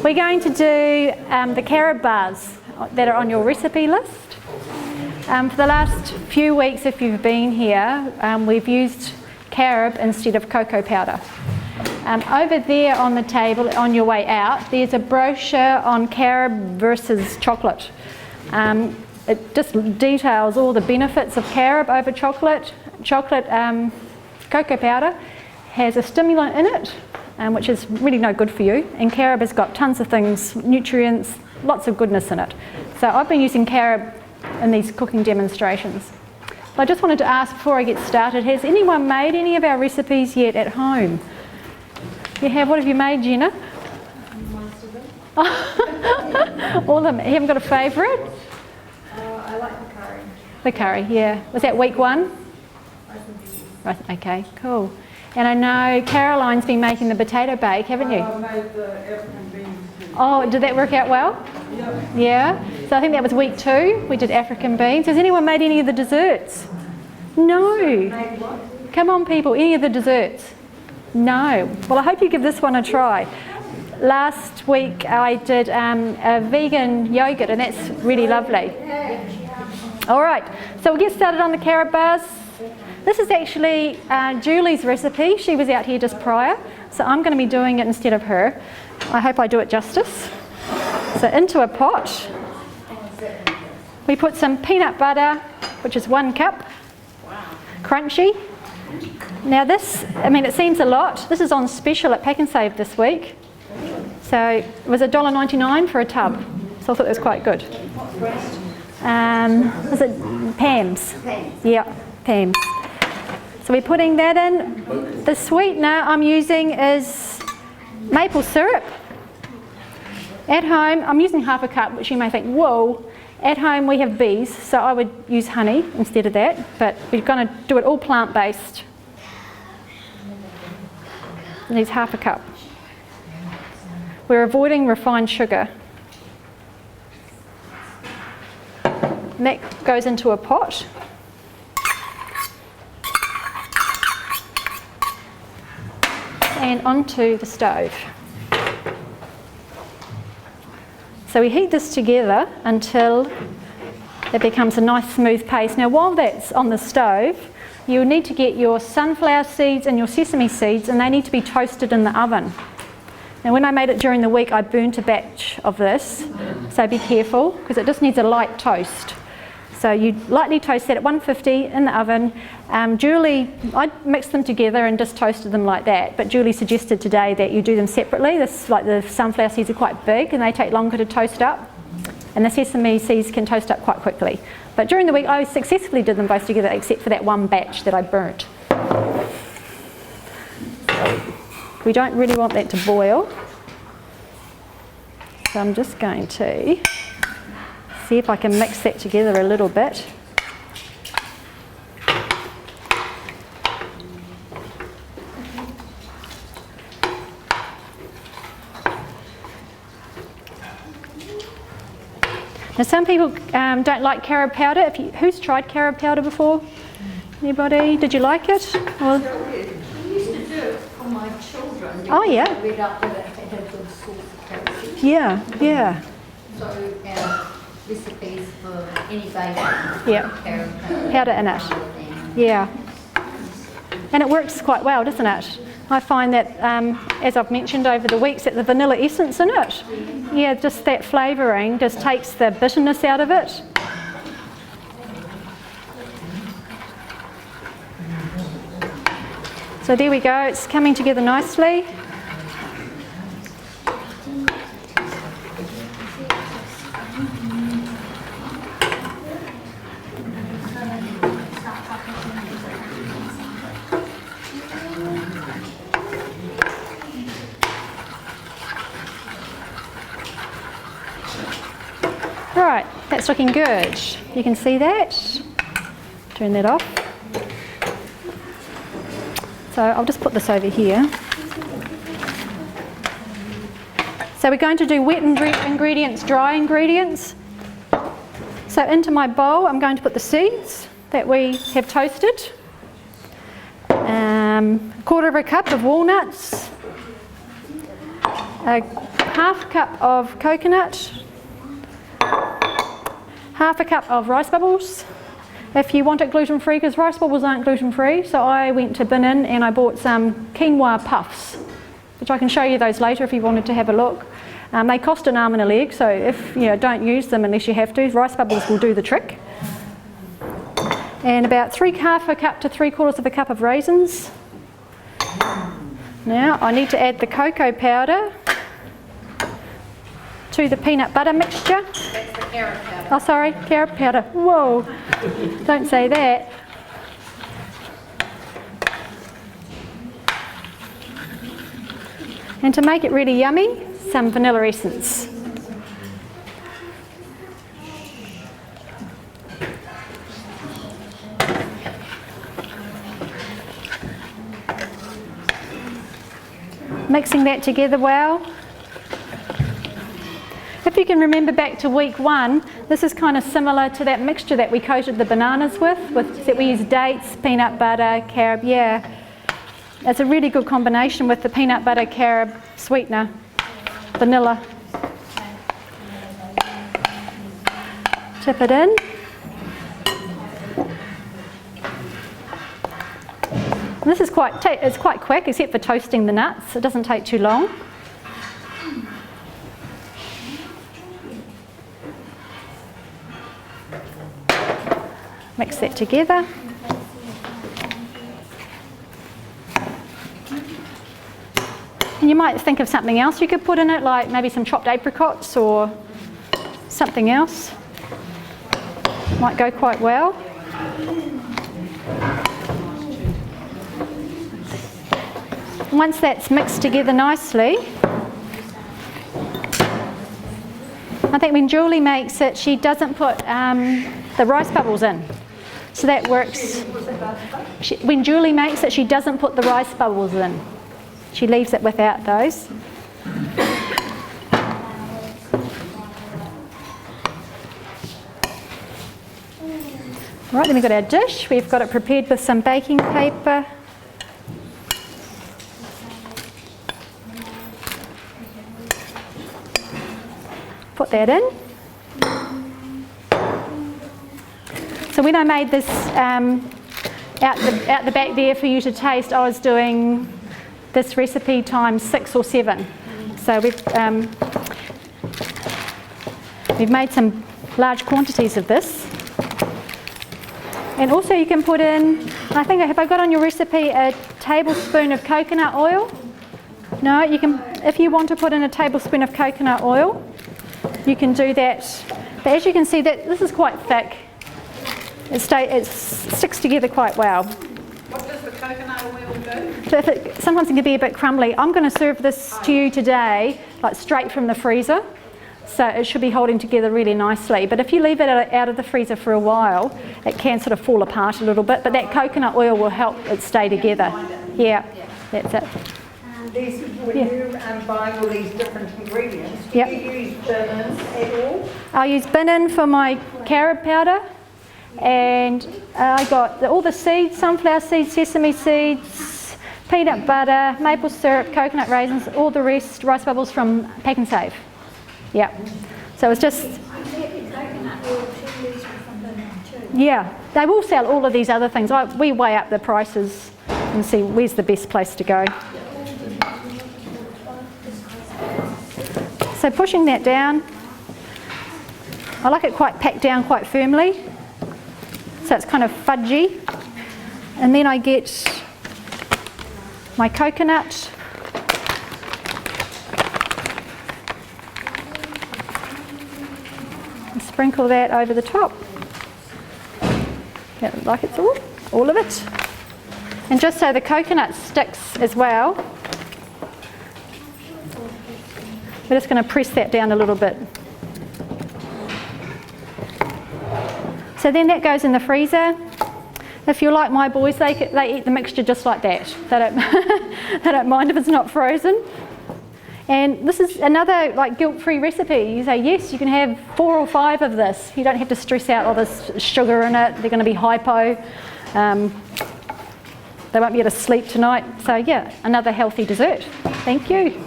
We're going to do the Carob Bars that are on your recipe list. For the last few weeks, if you've been here, we've used carob instead of cocoa powder. Over there on the table, on your way out, there's a brochure on carob versus chocolate. It just details all the benefits of carob over chocolate. Cocoa powder has a stimulant in it, which is really no good for you, and carob has got tons of things, nutrients, lots of goodness in it. So I've been using carob in these cooking demonstrations. I just wanted to ask before I get started, has anyone made any of our recipes yet at home? You have? What have you made, Jenna? Most of them. All of them. You haven't got a favourite? I like the curry. The curry, yeah. Was that week one? Right, okay, cool. And I know Caroline's been making the potato bake, haven't you? I made the African beans too. Oh, did that work out well? Yep. Yeah? So I think that was week 2. We did African beans. Has anyone made any of the desserts? No. Made what? Come on, people. Any of the desserts? No. Well, I hope you give this one a try. Last week I did a vegan yogurt, and that's really lovely. All right, so we'll get started on the Carob Bars. This is actually Julie's recipe. She was out here just prior, so I'm going to be doing it instead of her. I hope I do it justice. So into a pot, we put some peanut butter, which is 1 cup, crunchy. Now this, I mean, it seems a lot. This is on special at Pack and Save this week. So it was $1.99 for a tub, so I thought that was quite good. Was it Pam's? Yeah, Pam's. So we're putting that in. The sweetener I'm using is maple syrup. At home, I'm using half a cup, which you may think, whoa. At home we have bees, so I would use honey instead of that, but we're going to do it all plant-based. It needs half a cup. We're avoiding refined sugar. And that goes into a pot. And onto the stove. So we heat this together until it becomes a nice smooth paste. Now while that's on the stove, you'll need to get your sunflower seeds and your sesame seeds, and they need to be toasted in the oven. Now when I made it during the week, I burnt a batch of this, so be careful because it just needs a light toast. So you lightly toast that at 150 in the oven. Julie, I mixed them together and just toasted them like that, but Julie suggested today that you do them separately. This, like the sunflower seeds are quite big and they take longer to toast up, and the sesame seeds can toast up quite quickly. But during the week I successfully did them both together except for that one batch that I burnt. We don't really want that to boil, so I'm just going to see if I can mix that together a little bit. Now some people don't like carob powder. Who's tried carob powder before? Anybody? Did you like it? Well, We used to do it for my children. Oh, yeah. I read up that it had a good source of calcium. yeah, yeah. So our recipes for any baking. Yeah. Carob Powder in it. Yeah. And it works quite well, doesn't it? I find that, as I've mentioned over the weeks, that the vanilla essence in it, yeah, just that flavouring just takes the bitterness out of it. So there we go, it's coming together nicely. Right, that's looking good. You can see that. Turn that off. So I'll just put this over here. So we're going to do wet ingredients, dry ingredients. So into my bowl I'm going to put the seeds that we have toasted. A quarter of a cup of walnuts. A half a cup of coconut, half a cup of rice bubbles. If you want it gluten-free, because rice bubbles aren't gluten-free, so I went to bin in and I bought some quinoa puffs, which I can show you those later if you wanted to have a look. They cost an arm and a leg, so if don't use them unless you have to. Rice bubbles will do the trick. And about half a cup to 3/4 of a cup of raisins. Now I need to add the cocoa powder to the peanut butter mixture. That's the carob powder. Oh, sorry, carob powder. Whoa, don't say that. And to make it really yummy, some vanilla essence. Mixing that together well. If you can remember back to week 1, this is kind of similar to that mixture that we coated the bananas with that we used dates, peanut butter, carob, yeah. It's a really good combination with the peanut butter, carob, sweetener, vanilla. Tip it in. And this is it's quite quick, except for toasting the nuts. It doesn't take too long. Mix that together. And you might think of something else you could put in it, like maybe some chopped apricots or something else. Might go quite well. Once that's mixed together nicely, I think when Julie makes it, she doesn't put the rice bubbles in. So that works. When Julie makes it, she doesn't put the rice bubbles in. She leaves it without those. Right, then we've got our dish. We've got it prepared with some baking paper. Put that in. So when I made this out the back there for you to taste, I was doing this recipe times 6 or 7. So we've made some large quantities of this. And also you can put in, have I got on your recipe a tablespoon of coconut oil? No, you can, if you want to put in a tablespoon of coconut oil, you can do that. But as you can see, that this is quite thick. It sticks together quite well. What does the coconut oil do? So sometimes it can be a bit crumbly. I'm going to serve this to you today, like straight from the freezer. So it should be holding together really nicely. But if you leave it out of the freezer for a while, it can sort of fall apart a little bit. But that coconut oil will help it stay together. Yeah, that's it. When you buy all these different ingredients, do you use bananas at all? I use binin for my carob powder, and I got all the seeds, sunflower seeds, sesame seeds, peanut butter, maple syrup, coconut raisins, all the rest, rice bubbles from Pack and Save. Yeah, so it's just, yeah, they will sell all of these other things. We weigh up the prices and see where's the best place to go. So pushing that down, I like it quite packed down quite firmly, so it's kind of fudgy. And then I get my coconut, and sprinkle that over the top. Yeah, like it's all of it. And just so the coconut sticks as well, we're just going to press that down a little bit. So then that goes in the freezer. If you're like my boys, they eat the mixture just like that. They don't mind if it's not frozen. And this is another like guilt-free recipe. You say yes, you can have 4 or 5 of this. You don't have to stress out all this sugar in it. They're going to be hypo. They won't be able to sleep tonight. So yeah, another healthy dessert. Thank you.